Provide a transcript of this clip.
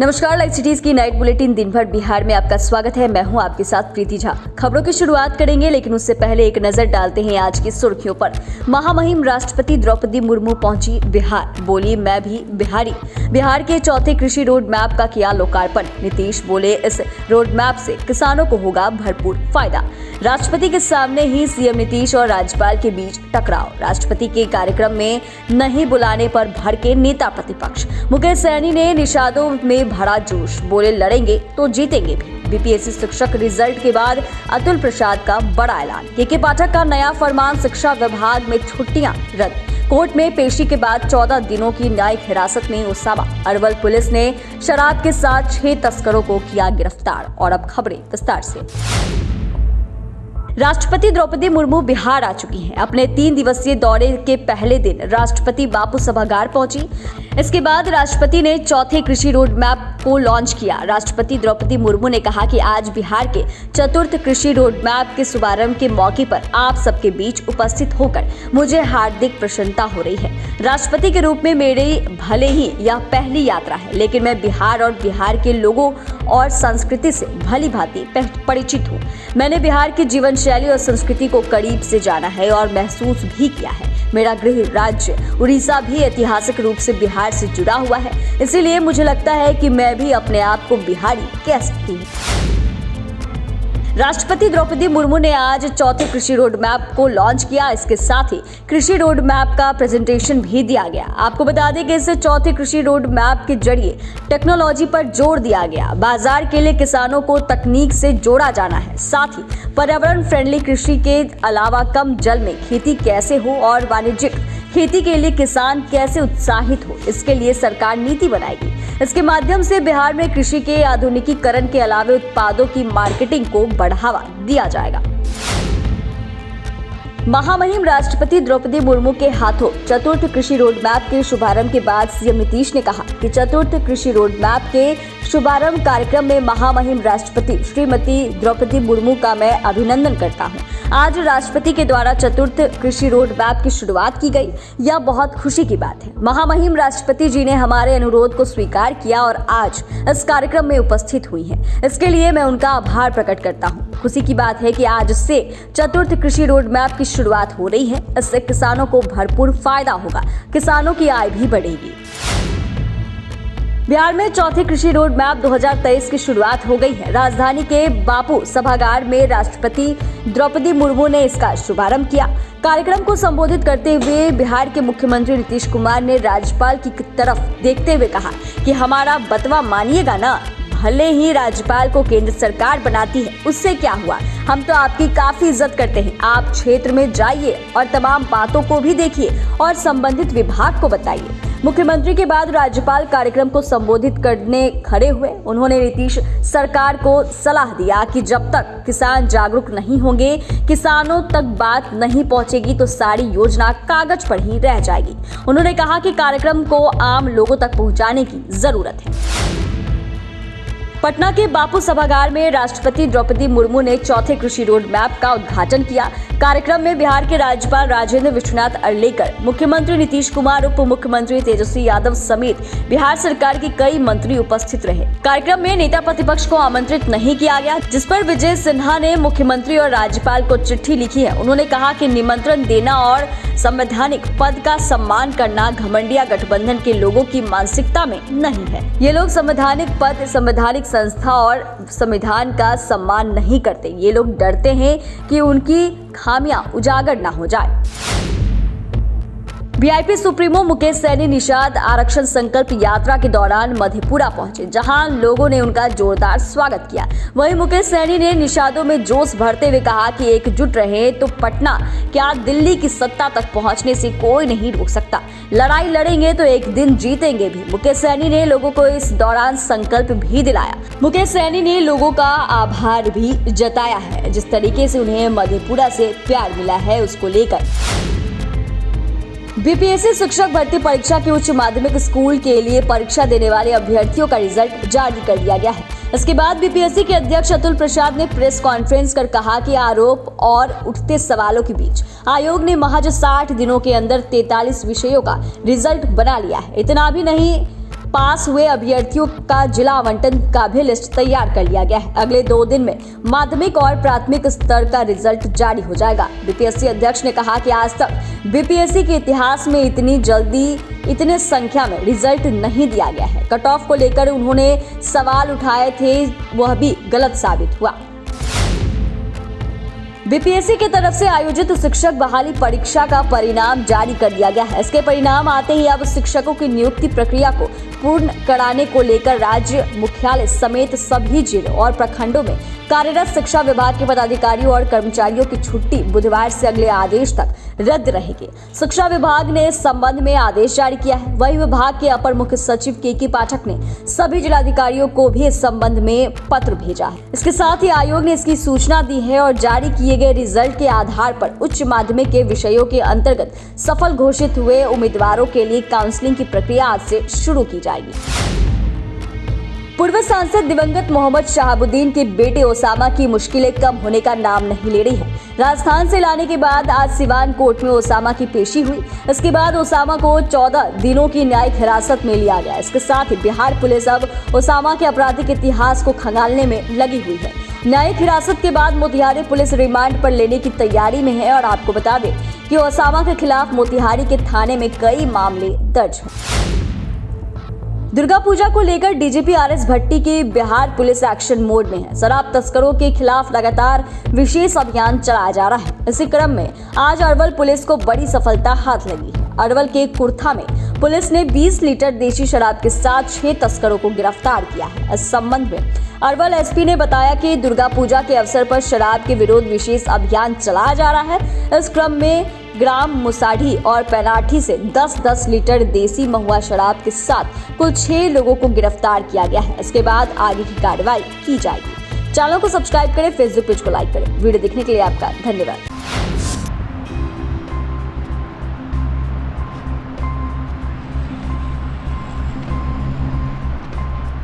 नमस्कार, live cities की night bulletin दिन भर बिहार में आपका स्वागत है। मैं हूं आपके साथ प्रीति झा। खबरों की शुरुआत करेंगे, लेकिन उससे पहले एक नजर डालते हैं आज की सुर्खियों पर। महामहिम राष्ट्रपति द्रौपदी मुर्मू पहुंची बिहार, बोली मैं भी बिहारी। बिहार के चौथे कृषि रोड मैप का किया लोकार्पण। नीतीश बोले इस रोड मैप से किसानों को होगा भरपूर फायदा। राष्ट्रपति के सामने ही सीएम नीतीश और राज्यपाल के बीच टकराव। राष्ट्रपति के कार्यक्रम में नहीं बुलाने पर भड़के नेता प्रतिपक्ष। मुकेश सहनी ने निषादों में भरा जोश, बोले लड़ेंगे तो जीतेंगे भी। बीपीएससी शिक्षक रिजल्ट के बाद अतुल प्रसाद का बड़ा ऐलान। के पाठक का नया फरमान, शिक्षा विभाग में छुट्टियां रद्द। कोर्ट में पेशी के बाद 14 दिनों की न्यायिक हिरासत में उसामा। अरवल पुलिस ने शराब के साथ 6 तस्करों को किया गिरफ्तार। और अब खबरें विस्तार से। राष्ट्रपति द्रौपदी मुर्मू बिहार आ चुकी हैं। अपने 3 दिवसीय दौरे के पहले दिन राष्ट्रपति बापू सभागार पहुंची। इसके बाद राष्ट्रपति ने चौथे कृषि रोड मैप को लॉन्च किया। राष्ट्रपति द्रौपदी मुर्मू ने कहा कि आज बिहार के चतुर्थ कृषि रोड मैप के शुभारंभ के मौके पर आप सबके बीच उपस्थित होकर मुझे हार्दिक प्रसन्नता हो रही है। राष्ट्रपति के रूप में मेरी भले ही यह पहली यात्रा है, लेकिन मैं बिहार और बिहार के लोगों और संस्कृति से भली भांति परिचित हूँ। मैंने बिहार की जीवन शैली और संस्कृति को करीब से जाना है और महसूस भी किया है। मेरा गृह राज्य उड़ीसा भी ऐतिहासिक रूप से बिहार से जुड़ा हुआ है, इसीलिए मुझे लगता है कि मैं भी अपने आप को बिहारी कह सकती हूँ। राष्ट्रपति द्रौपदी मुर्मू ने आज चौथे कृषि रोड मैप को लॉन्च किया। इसके साथ ही कृषि रोड मैप का प्रेजेंटेशन भी दिया गया। आपको बता दें कि इस चौथे कृषि रोड मैप के जरिए टेक्नोलॉजी पर जोर दिया गया। बाजार के लिए किसानों को तकनीक से जोड़ा जाना है। साथ ही पर्यावरण फ्रेंडली कृषि के अलावा कम जल में खेती कैसे हो और वाणिज्यिक खेती के लिए किसान कैसे उत्साहित हो, इसके लिए सरकार नीति बनाएगी। इसके माध्यम से बिहार में कृषि के आधुनिकीकरण के अलावा उत्पादों की मार्केटिंग को बढ़ावा दिया जाएगा। महामहिम राष्ट्रपति द्रौपदी मुर्मू के हाथों चतुर्थ कृषि रोड मैप के शुभारंभ के बाद सीएम नीतीश ने कहा कि चतुर्थ कृषि रोड मैप के शुभारंभ कार्यक्रम में महामहिम राष्ट्रपति श्रीमती द्रौपदी मुर्मू का मैं अभिनंदन करता हूं। आज राष्ट्रपति के द्वारा चतुर्थ कृषि रोड मैप की शुरुआत की गई, यह बहुत खुशी की बात है। महामहिम राष्ट्रपति जी ने हमारे अनुरोध को स्वीकार किया और आज इस कार्यक्रम में उपस्थित हुई हैं। इसके लिए मैं उनका आभार प्रकट करता हूं। खुशी की बात है कि आज से चतुर्थ कृषि रोड मैप की शुरुआत हो रही है। इससे किसानों को भरपूर फायदा होगा, किसानों की आय भी बढ़ेगी। बिहार में चौथे कृषि रोड मैप 2023 की शुरुआत हो गई है। राजधानी के बापू सभागार में राष्ट्रपति द्रौपदी मुर्मू ने इसका शुभारंभ किया। कार्यक्रम को संबोधित करते हुए बिहार के मुख्यमंत्री नीतीश कुमार ने राज्यपाल की तरफ देखते हुए कहा कि हमारा बतवा मानिएगा ना, भले ही राज्यपाल को केंद्र सरकार बनाती है, उससे क्या हुआ, हम तो आपकी काफी इज्जत करते हैं। आप क्षेत्र में जाइए और तमाम बातों को भी देखिए और संबंधित विभाग को बताइए। मुख्यमंत्री के बाद राज्यपाल कार्यक्रम को संबोधित करने खड़े हुए। उन्होंने नीतीश सरकार को सलाह दिया कि जब तक किसान जागरूक नहीं होंगे, किसानों तक बात नहीं पहुंचेगी तो सारी योजना कागज पर ही रह जाएगी। उन्होंने कहा कि कार्यक्रम को आम लोगों तक पहुंचाने की जरूरत है। पटना के बापू सभागार में राष्ट्रपति द्रौपदी मुर्मू ने चौथे कृषि रोड मैप का उद्घाटन किया। कार्यक्रम में बिहार के राज्यपाल राजेंद्र विश्वनाथ अर्लेकर, मुख्यमंत्री नीतीश कुमार, उप मुख्यमंत्री तेजस्वी यादव समेत बिहार सरकार के कई मंत्री उपस्थित रहे। कार्यक्रम में नेता प्रतिपक्ष को आमंत्रित नहीं किया गया, जिस पर विजय सिन्हा ने मुख्यमंत्री और राज्यपाल को चिट्ठी लिखी है। उन्होंने कहा कि निमंत्रण देना और संवैधानिक पद का सम्मान करना घमंडिया गठबंधन के लोगों की मानसिकता में नहीं है। ये लोग संवैधानिक पद, संवैधानिक संस्था और संविधान का सम्मान नहीं करते। ये लोग डरते हैं कि उनकी खामियां उजागर ना हो जाए। वीआईपी सुप्रीमो मुकेश सहनी निषाद आरक्षण संकल्प यात्रा के दौरान मधेपुरा पहुंचे, जहां लोगों ने उनका जोरदार स्वागत किया। वहीं मुकेश सहनी ने निषादों में जोश भरते हुए कहा कि एकजुट रहे तो पटना क्या दिल्ली की सत्ता तक पहुंचने से कोई नहीं रोक सकता। लड़ाई लड़ेंगे तो एक दिन जीतेंगे भी। मुकेश सहनी ने लोगों को इस दौरान संकल्प भी दिलाया। मुकेश सहनी ने लोगों का आभार भी जताया है। जिस तरीके से उन्हें मधेपुरा से प्यार मिला है, उसको लेकर बीपीएससी शिक्षक भर्ती परीक्षा के उच्च माध्यमिक स्कूल के लिए परीक्षा देने वाले अभ्यर्थियों का रिजल्ट जारी कर दिया गया है। इसके बाद बीपीएससी के अध्यक्ष अतुल प्रसाद ने प्रेस कॉन्फ्रेंस कर कहा कि आरोप और उठते सवालों के बीच आयोग ने महज 60 दिनों के अंदर 43 विषयों का रिजल्ट बना लिया है। इतना भी नहीं, पास हुए अभ्यर्थियों का जिला आवंटन का भी लिस्ट तैयार कर लिया गया है। अगले 2 दिन में माध्यमिक और प्राथमिक स्तर का रिजल्ट जारी हो जाएगा। बीपीएससी अध्यक्ष ने कहा कि आज तक बीपीएससी के इतिहास में इतनी जल्दी इतने संख्या में रिजल्ट नहीं दिया गया है। कट ऑफ को लेकर उन्होंने सवाल उठाए थे, वह भी गलत साबित हुआ। बीपीएससी की तरफ से आयोजित शिक्षक बहाली परीक्षा का परिणाम जारी कर दिया गया है। इसके परिणाम आते ही अब शिक्षकों की नियुक्ति प्रक्रिया को पूर्ण कराने को लेकर राज्य मुख्यालय समेत सभी जिलों और प्रखंडों में कार्यरत शिक्षा विभाग के पदाधिकारियों और कर्मचारियों की छुट्टी बुधवार से अगले आदेश तक रद्द रहेगी। शिक्षा विभाग ने इस संबंध में आदेश जारी किया है। वहीं विभाग के अपर मुख्य सचिव के पाठक ने सभी जिलाधिकारियों को भी इस संबंध में पत्र भेजा है। इसके साथ ही आयोग ने इसकी सूचना दी है और जारी किए गए रिजल्ट के आधार पर उच्च माध्यमिक के विषयों के अंतर्गत सफल घोषित हुए उम्मीदवारों के लिए काउंसलिंग की प्रक्रिया आज से शुरू की जाएगी। पूर्व सांसद दिवंगत मोहम्मद शहाबुद्दीन के बेटे ओसामा की मुश्किलें कम होने का नाम नहीं ले रही है। राजस्थान से लाने के बाद आज सिवान कोर्ट में ओसामा की पेशी हुई। इसके बाद ओसामा को 14 दिनों की न्यायिक हिरासत में लिया गया। इसके साथ ही बिहार पुलिस अब ओसामा के आपराधिक इतिहास को खंगालने में लगी हुई है। न्यायिक हिरासत के बाद मोतिहारी पुलिस रिमांड पर लेने की तैयारी में है और आपको बता दें कि ओसामा के खिलाफ मोतिहारी के थाने में कई मामले दर्ज हैं। दुर्गा पूजा को लेकर डीजीपी आरएस भट्टी की बिहार पुलिस एक्शन मोड में है। शराब तस्करों के खिलाफ लगातार विशेष अभियान चलाया जा रहा है। इसी क्रम में आज अरवल पुलिस को बड़ी सफलता हाथ लगी है। अरवल के कुर्था में पुलिस ने 20 लीटर देशी शराब के साथ 6 तस्करों को गिरफ्तार किया है। इस संबंध में अरवल एसपी ने बताया कि दुर्गा पूजा के अवसर पर शराब के विरोध विशेष अभियान चलाया जा रहा है। इस क्रम में ग्राम मुसाढ़ी और पैनाठी से 10-10 लीटर देसी महुआ शराब के साथ कुल 6 लोगों को गिरफ्तार किया गया है। इसके बाद आगे की कार्रवाई की जाएगी। चैनल को सब्सक्राइब करें, फेसबुक पेज को लाइक करें। वीडियो देखने के लिए आपका धन्यवाद।